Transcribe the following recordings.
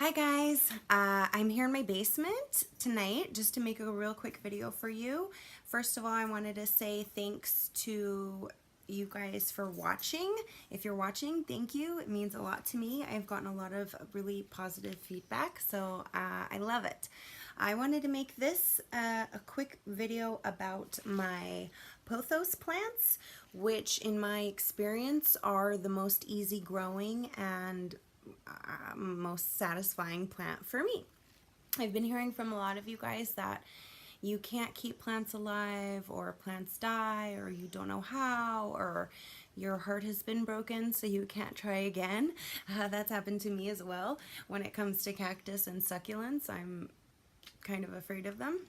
Hi guys, I'm here in my basement tonight just to make a real quick video for you. First of all, I wanted to say thanks to you guys for watching. If you're watching, thank you. It means a lot to me. I've gotten a lot of really positive feedback, so I love it. I wanted to make this a quick video about my Pothos plants, which in my experience are the most easy growing and most satisfying plant for me. I've been hearing from a lot of you guys that you can't keep plants alive, or plants die, or you don't know how, or your heart has been broken so you can't try again. That's happened to me as well. When it comes to cactus and succulents, I'm kind of afraid of them.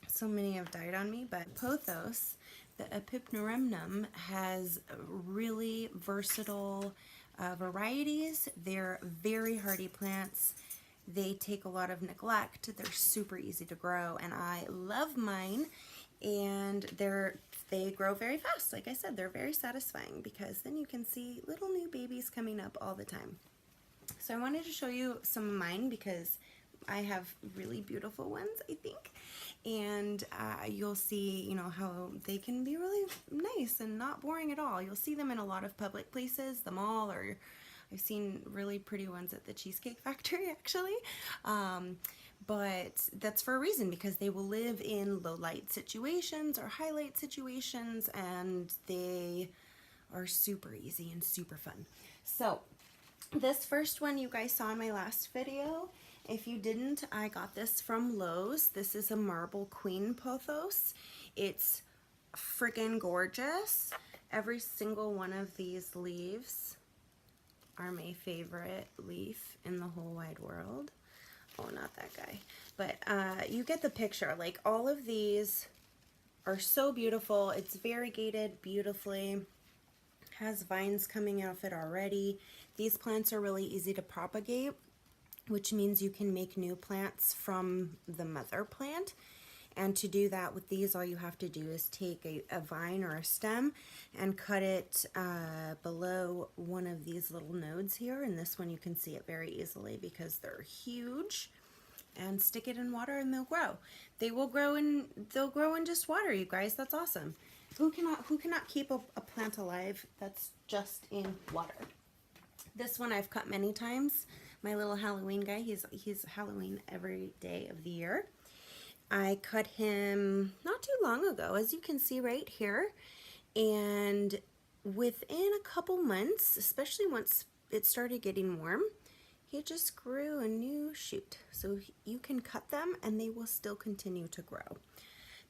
So many have died on me, but Pothos, the Epipneuremnum, has really versatile varieties. They're very hardy plants. They take a lot of neglect. They're super easy to grow, and I love mine. And they grow very fast. Like I said, they're very satisfying because then you can see little new babies coming up all the time. So I wanted to show you some of mine because I have really beautiful ones, I think, and you'll see, you know, how they can be really nice and not boring at all. You'll see them in a lot of public places, the mall, or I've seen really pretty ones at the Cheesecake Factory, actually. But that's for a reason, because they will live in low light situations or high light situations, and they are super easy and super fun. So this first one you guys saw in my last video. If you didn't, I got this from Lowe's. This is a Marble Queen Pothos. It's freaking gorgeous. Every single one of these leaves are my favorite leaf in the whole wide world. Oh, not that guy. But you get the picture. Like, all of these are so beautiful. It's variegated beautifully. Has vines coming off it already. These plants are really easy to propagate, which means you can make new plants from the mother plant. And to do that with these, all you have to do is take a vine or a stem and cut it below one of these little nodes here. And this one you can see it very easily because they're huge. And stick it in water and they'll grow. They'll grow in just water, you guys. That's awesome. Who cannot keep a plant alive that's just in water? This one I've cut many times. My little Halloween guy, he's Halloween every day of the year. I cut him not too long ago, as you can see right here. And within a couple months, especially once it started getting warm, he just grew a new shoot. So you can cut them and they will still continue to grow.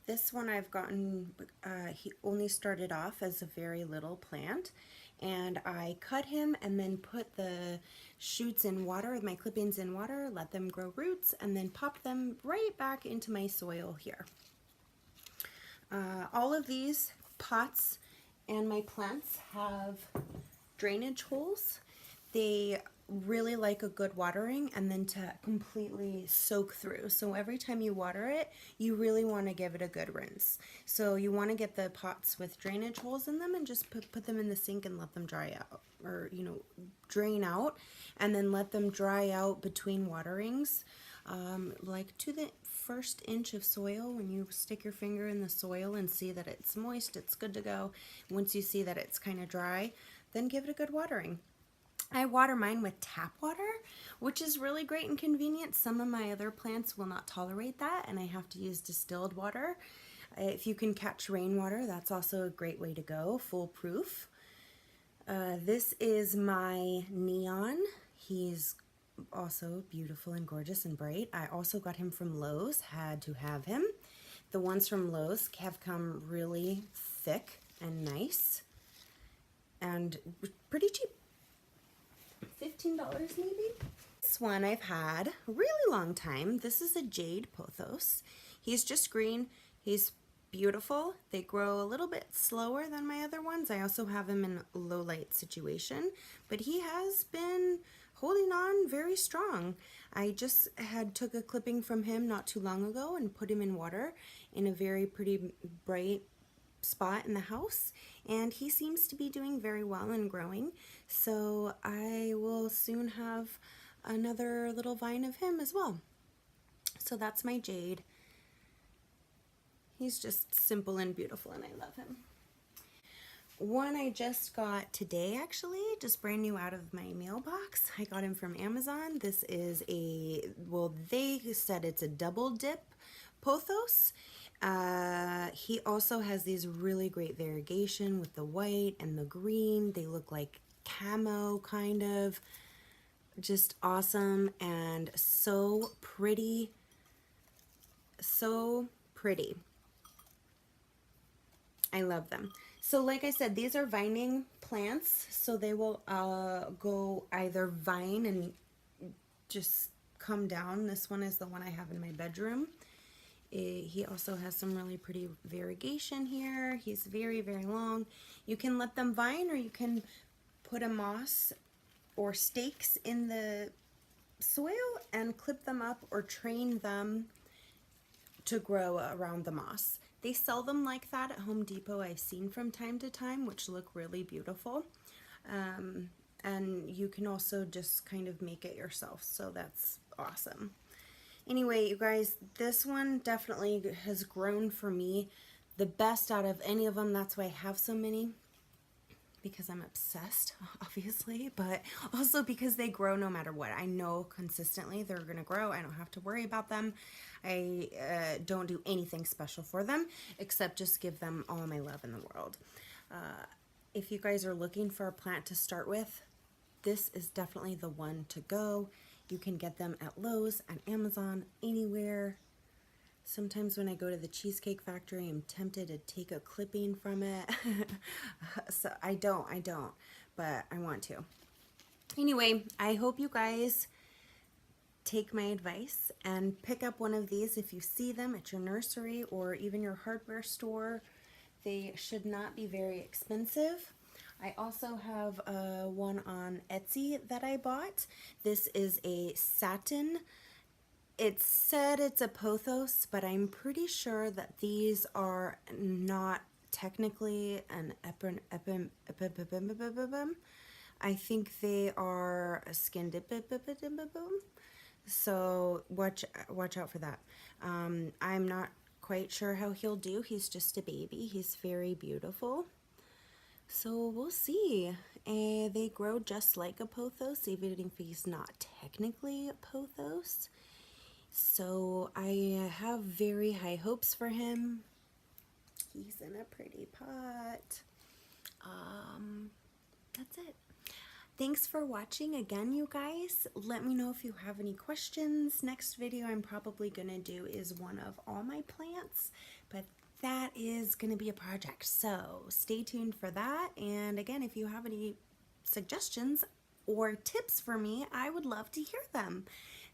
This one I've gotten, he only started off as a very little plant, and I cut him and then put the shoots in water, my clippings in water, let them grow roots, and then pop them right back into my soil here. All of these pots and my plants have drainage holes. They really like a good watering and then to completely soak through. So every time you water it, you really want to give it a good rinse. So you want to get the pots with drainage holes in them and just put them in the sink and let them dry out, or, you know, drain out, and then let them dry out between waterings, like to the first inch of soil. When you stick your finger in the soil and see that it's moist, it's good to go. Once you see that it's kind of dry, then give it a good watering. I water mine with tap water, which is really great and convenient. Some of my other plants will not tolerate that, and I have to use distilled water. If you can catch rainwater, that's also a great way to go, foolproof. This is my neon. He's also beautiful and gorgeous and bright. I also got him from Lowe's, had to have him. The ones from Lowe's have come really thick and nice and pretty cheap. $15 maybe? This one I've had a really long time. This is a Jade Pothos. He's just green. He's beautiful. They grow a little bit slower than my other ones. I also have him in a low light situation, but he has been holding on very strong. I just took a clipping from him not too long ago and put him in water in a very pretty bright spot in the house, and he seems to be doing very well and growing. So I will soon have another little vine of him as well. So that's my jade. He's just simple and beautiful, and I love him. One I just got today, actually, just brand new out of my mailbox. I got him from Amazon. This is a, well, they said it's a double dip Pothos. He also has these really great variegation with the white and the green. They look like camo, kind of. Just awesome and so pretty. So pretty. I love them. So like I said, these are vining plants, so they will go either vine and just come down. This one is the one I have in my bedroom. He also has some really pretty variegation here. He's very, very long. You can let them vine, or you can put a moss or stakes in the soil and clip them up or train them to grow around the moss. They sell them like that at Home Depot. I've seen from time to time, which look really beautiful. And you can also just kind of make it yourself, so that's awesome. Anyway, you guys, this one definitely has grown for me the best out of any of them. That's why I have so many, because I'm obsessed, obviously, but also because they grow no matter what. I know consistently they're gonna grow. I don't have to worry about them. I don't do anything special for them except just give them all my love in the world. If you guys are looking for a plant to start with, this is definitely the one to go. You can get them at Lowe's, at Amazon, anywhere. Sometimes when I go to the Cheesecake Factory, I'm tempted to take a clipping from it. So I don't, but I want to. Anyway, I hope you guys take my advice and pick up one of these if you see them at your nursery or even your hardware store. They should not be very expensive. I also have one on Etsy that I bought. This is a satin. It said it's a Pothos, but I'm pretty sure that these are not technically an I think they are a skin dip. So watch out for that. I'm not quite sure how he'll do. He's just a baby. He's very beautiful. So we'll see. They grow just like a Pothos, even if he's not technically a Pothos. So I have very high hopes for him. He's in a pretty pot. That's it. Thanks for watching again, you guys. Let me know if you have any questions. Next video I'm probably gonna do is one of all my plants, but that is gonna be a project, so stay tuned for that. And again, if you have any suggestions or tips for me, I would love to hear them.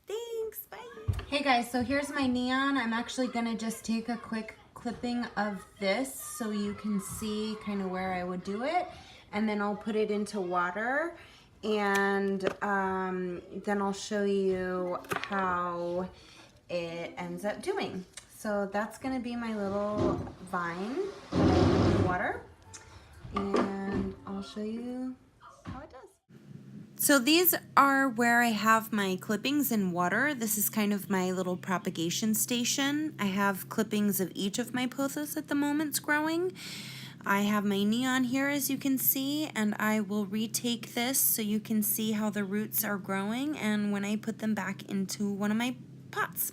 Thanks, bye. Hey guys, so here's my neon. I'm actually gonna just take a quick clipping of this so you can see kind of where I would do it, and then I'll put it into water, and then I'll show you how it ends up doing. So that's gonna be my little vine that I put in water, and I'll show you how it does. So these are where I have my clippings in water. This is kind of my little propagation station. I have clippings of each of my pothos at the moment growing. I have my neon here, as you can see, and I will retake this so you can see how the roots are growing and when I put them back into one of my pots.